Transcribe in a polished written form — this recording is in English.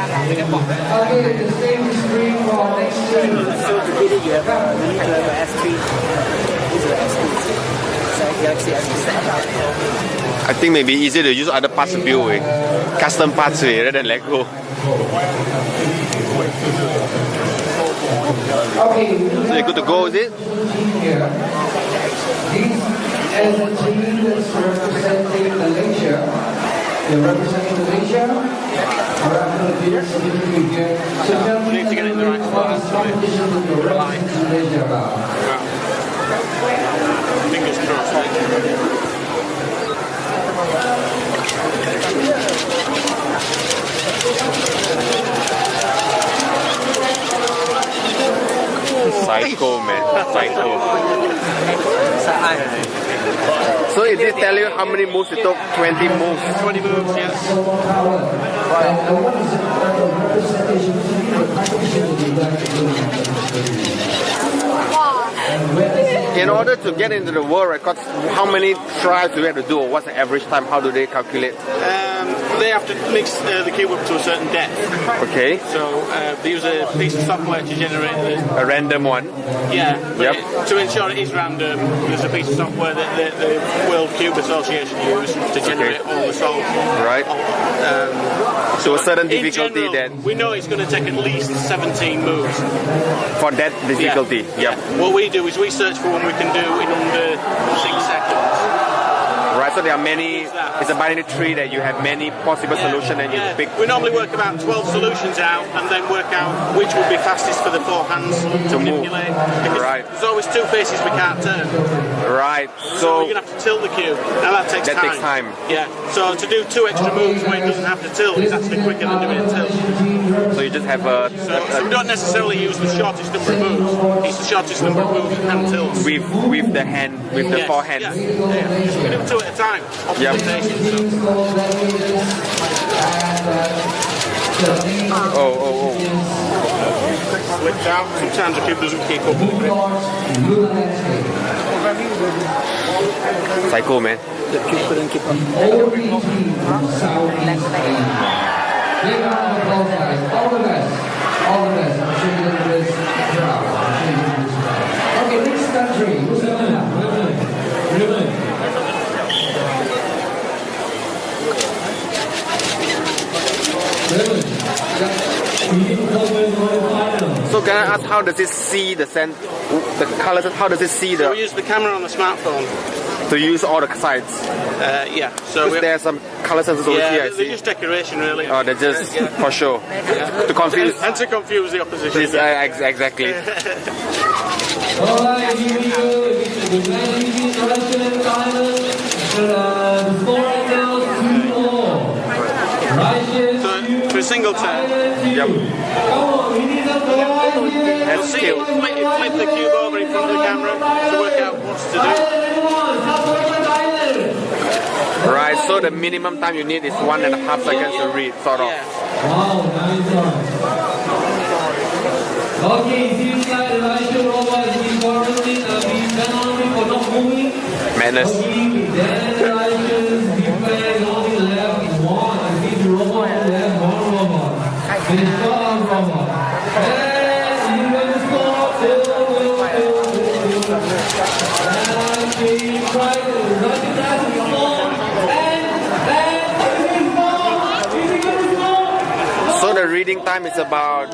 Okay, the same screen for next year. So together you have the S3. This is the S3. Galaxy S3. I think maybe easier to use other parts to build with custom parts rather than Lego. Okay, So you're good to go, is it? here. These as a team that's representing Malaysia. They're representing Malaysia. So tell me what is competition that you're representing Malaysia about? Fingers crossed. Psycho, man. Psycho. So it did tell you how many moves it took? 20 moves. 20 moves, yes. In order to get into the world records, how many tries do we have to do? Or what's the average time? How do they calculate? They have to mix the cube up to a certain depth. Okay. So they use a piece of software to generate A random one. Yeah. Yep. To ensure it is random, there's a piece of software that the World Cube Association use to generate all the solves. Right. So a certain In difficulty general, that we know it's going to take at least 17 moves. for that difficulty. Yeah. Yep. What we do is we search for one we can do in under 6 seconds. Right, so there are many, it's a binary tree that you have many possible solutions and you pick. We normally work about 12 solutions out and then work out which would be fastest for the 4 hands to manipulate. Because Right. there's always 2 faces we can't turn. Right, So so you're going to have to tilt the cube. Now that takes time. Yeah, so to do 2 extra moves where it doesn't have to tilt is actually quicker than doing a tilt. so you just have a So we don't necessarily use the shortest number of moves. It's the shortest number of moves and tilts. with the hand, with the Yes, forehand. Yeah. We do 2 at a time. Yep. Oh. Slipped out. Sometimes the cube doesn't keep up with the grip. Psycho, man. The cube couldn't keep up. All the best. I'm sure you're going to do this proud. Okay, next country. Who's coming up? Rubik. So can I ask, how does it see the colors? How does it see So we the use the camera on the smartphone. to use all the sides? Yeah. So Because there are some color sensors over here. I they're see. just decoration, really. Oh, they're just for sure to confuse. And to confuse the opposition. This, exactly. Alright, here we go. The man collection in Thailand. The score right now is 2-4. So for a single turn, Yep. Come on, we need some boys here. That's see skill. flip the cube over in front of the camera to work out what to do. Right. So the minimum time you need is 1.5 seconds to read, sort of. Wow, nice one. Okay, seems like the Russian robot is being quarantined, being penalty for not moving. Madness. Then the Russians defense only left one. I think the robot left one robot. It is not a robot. And you will score. And he tried to run it as a score. And it is more. So the reading time is about